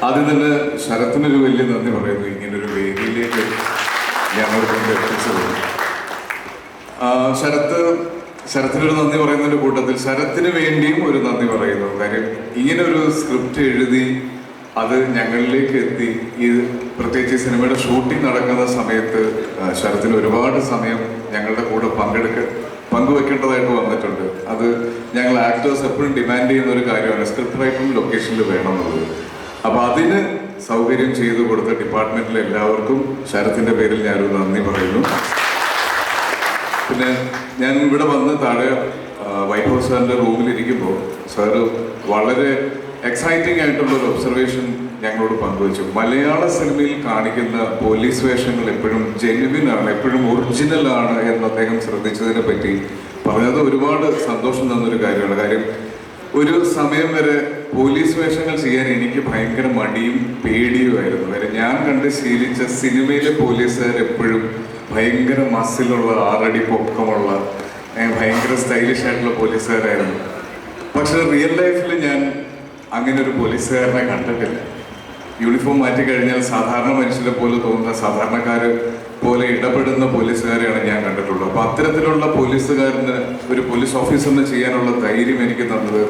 ആദ്യം തന്നെ ശരത്തിനൊരു വലിയ നന്ദി പറയുന്നു, ഇങ്ങനൊരു വേദിയിലേക്ക് ഞങ്ങൾക്ക് എത്തിച്ചത്. ശരത്തിനൊരു നന്ദി പറയുന്നതിൻ്റെ കൂട്ടത്തിൽ ശരത്തിന് വേണ്ടിയും ഒരു നന്ദി പറയുന്നു. കാര്യം ഇങ്ങനെ ഒരു സ്ക്രിപ്റ്റ് എഴുതി അത് ഞങ്ങളിലേക്ക് എത്തി. ഈ പ്രത്യേകിച്ച് സിനിമയുടെ ഷൂട്ടിംഗ് നടക്കുന്ന സമയത്ത് ശരത്തിന് ഒരുപാട് സമയം ഞങ്ങളുടെ കൂടെ പങ്കുവെക്കേണ്ടതായിട്ട് വന്നിട്ടുണ്ട്. അത് ഞങ്ങൾ ആക്ടേഴ്സ് എപ്പോഴും ഡിമാൻഡ് ചെയ്യുന്ന ഒരു കാര്യമാണ്, സ്ക്രിപ്റ്റ് റൈറ്ററും ലൊക്കേഷനിൽ വേണം എന്നുള്ളത്. അപ്പോൾ അതിന് സൗകര്യം ചെയ്തു കൊടുത്ത ഡിപ്പാർട്ട്മെന്റിലെ എല്ലാവർക്കും ശരത്തിന്റെ പേരിൽ ഞാനൊരു നന്ദി പറയുന്നു. പിന്നെ ഞാൻ ഇവിടെ വന്ന് താഴെ വൈറ്റ് ഹൗസ് സാറിൻ്റെ റൂമിലിരിക്കുമ്പോൾ സാറ് വളരെ എക്സൈറ്റിംഗ് ആയിട്ടുള്ള ഒരു ഒബ്സർവേഷൻ ഞങ്ങളോട് പങ്കുവച്ചു. മലയാള സിനിമയിൽ കാണിക്കുന്ന പോലീസ് വേഷങ്ങൾ എപ്പോഴും ജെന്യുവിൻ ആണ്, എപ്പോഴും ഒറിജിനൽ ആണ് എന്ന് അദ്ദേഹം ശ്രദ്ധിച്ചതിനെ പറ്റി പറഞ്ഞത് ഒരുപാട് സന്തോഷം തന്നൊരു കാര്യമാണ്. കാര്യം ഒരു സമയം വരെ പോലീസ് വേഷങ്ങൾ ചെയ്യാൻ എനിക്ക് ഭയങ്കര മടിയും പേടിയുമായിരുന്നു. കാര്യം ഞാൻ കണ്ട് ശീലിച്ച സിനിമയിലെ പോലീസുകാർ എപ്പോഴും ഭയങ്കര മസിലുള്ള, 6 അടി പൊക്കമുള്ള, ഭയങ്കര സ്റ്റൈലിഷ് ആയിട്ടുള്ള പോലീസുകാരായിരുന്നു. പക്ഷെ റിയൽ ലൈഫിൽ ഞാൻ അങ്ങനെ ഒരു പോലീസുകാരനെ കണ്ടിട്ടില്ല. യൂണിഫോം മാറ്റി കഴിഞ്ഞാൽ സാധാരണ മനുഷ്യരെ പോലെ തോന്നുന്ന, സാധാരണക്കാർ പോലെ ഇടപെടുന്ന പോലീസുകാരെയാണ് ഞാൻ കണ്ടിട്ടുള്ളത്. അപ്പോൾ അത്തരത്തിലുള്ള പോലീസുകാരന്, ഒരു പോലീസ് ഓഫീസറിന് ചെയ്യാനുള്ള ധൈര്യം എനിക്ക് തന്നത്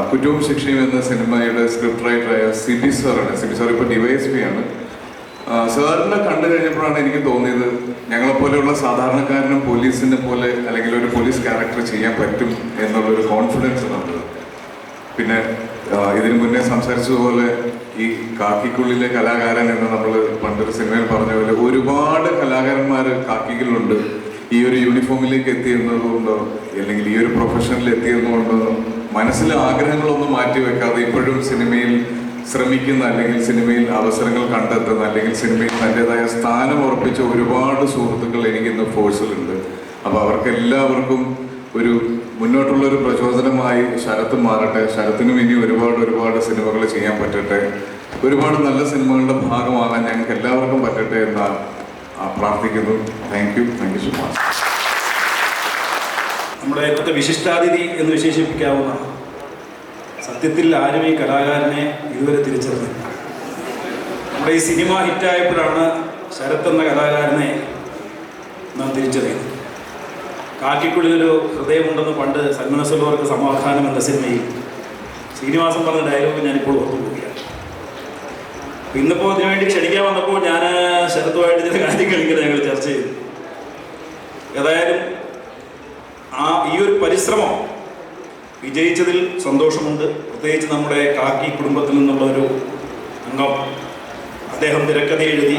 കുറ്റവും ശിക്ഷയും എന്ന സിനിമയുടെ സ്ക്രിപ്റ്റ് റൈറ്ററായ സിബി സാറാണ്. സിബി സാർ ഇപ്പോൾ DYSP ആണ്. സാറിനെ കണ്ടു കഴിഞ്ഞപ്പോഴാണ് എനിക്ക് തോന്നിയത് ഞങ്ങളെപ്പോലെയുള്ള സാധാരണക്കാരനും പോലീസിനെ പോലെ അല്ലെങ്കിൽ ഒരു പോലീസ് ക്യാരക്ടർ ചെയ്യാൻ പറ്റും എന്നുള്ളൊരു കോൺഫിഡൻസ് തന്നത്. പിന്നെ ഇതിനു മുന്നേ സംസാരിച്ചതുപോലെ ഈ കാക്കിക്കുള്ളിലെ കലാകാരൻ എന്ന് നമ്മൾ പണ്ടൊരു സിനിമയിൽ പറഞ്ഞ പോലെ ഒരുപാട് കലാകാരന്മാർ കാക്കികളുണ്ട്. ഈ ഒരു യൂണിഫോമിലേക്ക് എത്തിയെന്നതുകൊണ്ടോ അല്ലെങ്കിൽ ഈ ഒരു പ്രൊഫഷനിൽ എത്തിയെന്നുകൊണ്ടോ മനസ്സിലെ ആഗ്രഹങ്ങളൊന്നും മാറ്റി വെക്കാതെ ഇപ്പോഴും സിനിമയിൽ ശ്രമിക്കുന്ന, അല്ലെങ്കിൽ സിനിമയിൽ അവസരങ്ങൾ കണ്ടെത്തുന്ന, അല്ലെങ്കിൽ സിനിമയിൽ തൻ്റെതായ സ്ഥാനം ഉറപ്പിച്ച ഒരുപാട് സുഹൃത്തുക്കൾ എനിക്കിന്ന് ഫോഴ്സിലുണ്ട്. അപ്പോൾ അവർക്കെല്ലാവർക്കും ഒരു മുന്നോട്ടുള്ളൊരു പ്രചോദനമായി ശരത്ത് മാറട്ടെ. ശരത്തിനും ഇനി ഒരുപാട് സിനിമകൾ ചെയ്യാൻ പറ്റട്ടെ, ഒരുപാട് നല്ല സിനിമകളുടെ ഭാഗമാകാൻ ഞങ്ങൾക്ക് എല്ലാവർക്കും പറ്റട്ടെ എന്ന് പ്രാർത്ഥിക്കുന്നു. Thank you so much. നമ്മുടെ ഇന്നത്തെ വിശിഷ്ടാതിഥി എന്ന് വിശേഷിപ്പിക്കാവുന്ന, സത്യത്തിൽ ആരും ഈ കലാകാരനെ ഇതുവരെ തിരിച്ചറിഞ്ഞു. നമ്മുടെ ഈ സിനിമ ഹിറ്റായപ്പോഴാണ് ശരത്ത് എന്ന കലാകാരനെ നാം തിരിച്ചറിയുന്നത്. കാക്കിക്കുള്ളിലൊരു ഹൃദയമുണ്ടെന്ന് പണ്ട് സന്മനസ്സുള്ളവർക്ക് സമാധാനം എന്ന സിനിമയിൽ ശ്രീനിവാസൻ പറഞ്ഞ ഡയലോഗ് ഞാനിപ്പോൾ ഓർത്തുപോവുകയാണ്. ഇന്നിപ്പോൾ ഇതിനുവേണ്ടി ക്ഷണിക്കാൻ വന്നപ്പോൾ ഞാൻ ശരത്തുമായിട്ട് ചില കാര്യങ്ങൾ ഇങ്ങനെ ഞങ്ങൾ ചർച്ച ചെയ്തു. ഏതായാലും ഈ ഒരു പരിശ്രമം വിജയിച്ചതിൽ സന്തോഷമുണ്ട്. പ്രത്യേകിച്ച് നമ്മുടെ കാക്കി കുടുംബത്തിൽ നിന്നുള്ള ഒരു അംഗം, അദ്ദേഹം തിരക്കഥ എഴുതി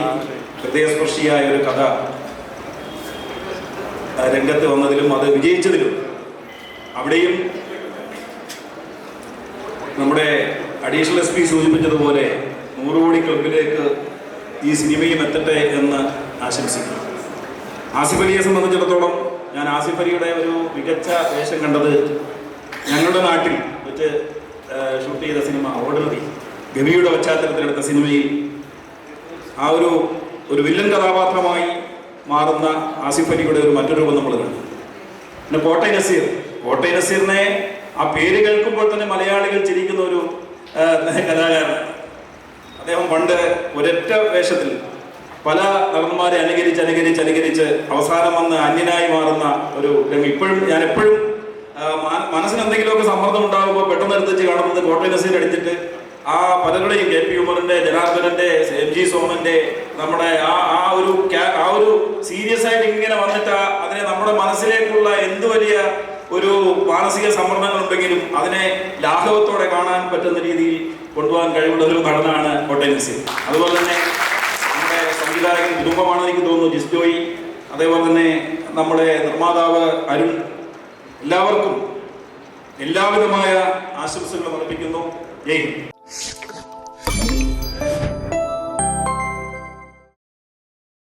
ഹൃദയസ്പർശിയായ ഒരു കഥ രംഗത്ത് വന്നതിലും അത് വിജയിച്ചതിലും അവിടെയും നമ്മുടെ അഡീഷണൽ SP സൂചിപ്പിച്ചതുപോലെ 100 കോടി ക്ലബിലേക്ക് ഈ സിനിമയും എത്തട്ടെ എന്ന് ആശംസിക്കുന്നു. ആസിഫ് അലിയെ സംബന്ധിച്ചിടത്തോളം ഞാൻ ആസിഫ് അലിയുടെ ഒരു മികച്ച വേഷം കണ്ടത് ഞങ്ങളുടെ നാട്ടിൽ വെച്ച് ഷൂട്ട് ചെയ്ത സിനിമ ഓർഡിനറി, ഗവിയുടെ പശ്ചാത്തലത്തിലെടുത്ത സിനിമയിൽ ആ ഒരു വില്ലൻ കഥാപാത്രമായി മാറുന്ന ആസിഫ് അലിയുടെ ഒരു മറ്റൊരു രൂപം നമ്മൾ കണ്ടു. പിന്നെ കോട്ടയം നസീറിനെ ആ പേര് കേൾക്കുമ്പോൾ തന്നെ മലയാളികൾ ചിരിക്കുന്ന ഒരു കലാകാരൻ. അദ്ദേഹം പണ്ട് ഒരൊറ്റ വേഷത്തിൽ പല നടന്മാരെ അനുകരിച്ച് അവസാനം വന്ന് അന്യനായി മാറുന്ന ഒരു രംഗം. ഞാൻ എപ്പോഴും മനസ്സിന് എന്തെങ്കിലുമൊക്കെ സമ്മർദ്ദം ഉണ്ടാകുമ്പോൾ പെട്ടെന്ന് എടുത്ത് കാണുന്നത് കോട്ടയം നസീർ അടിച്ചിട്ട് ആ പലരുടെയും KP ഉമറിന്റെ, ജനാർദ്ദനന്റെ, MG സോമന്റെ, നമ്മുടെ ആ ഒരു സീരിയസ് ആയിട്ട് ഇങ്ങനെ വന്നിട്ട് അതിനെ നമ്മുടെ മനസ്സിലേക്കുള്ള എന്ത് വലിയ ഒരു മാനസിക സമ്മർദ്ദങ്ങളുണ്ടെങ്കിലും അതിനെ ലാഘവത്തോടെ കാണാൻ പറ്റുന്ന രീതിയിൽ കൊണ്ടുപോകാൻ കഴിവുള്ള ഒരു നടനാണ് കോട്ടയം നസീർ. അതുപോലെ തന്നെ നമ്മുടെ സംവിധായകൻ കുടുംബമാണെന്ന് എനിക്ക് തോന്നുന്നു, ജിസ്ജോയി, അതേപോലെ തന്നെ നമ്മുടെ നിർമ്മാതാവ് അരുൺ, എല്ലാവർക്കും എല്ലാവിധമായ ആശംസകൾ അർപ്പിക്കുന്നു. ജയ് ഹിന്ദ്.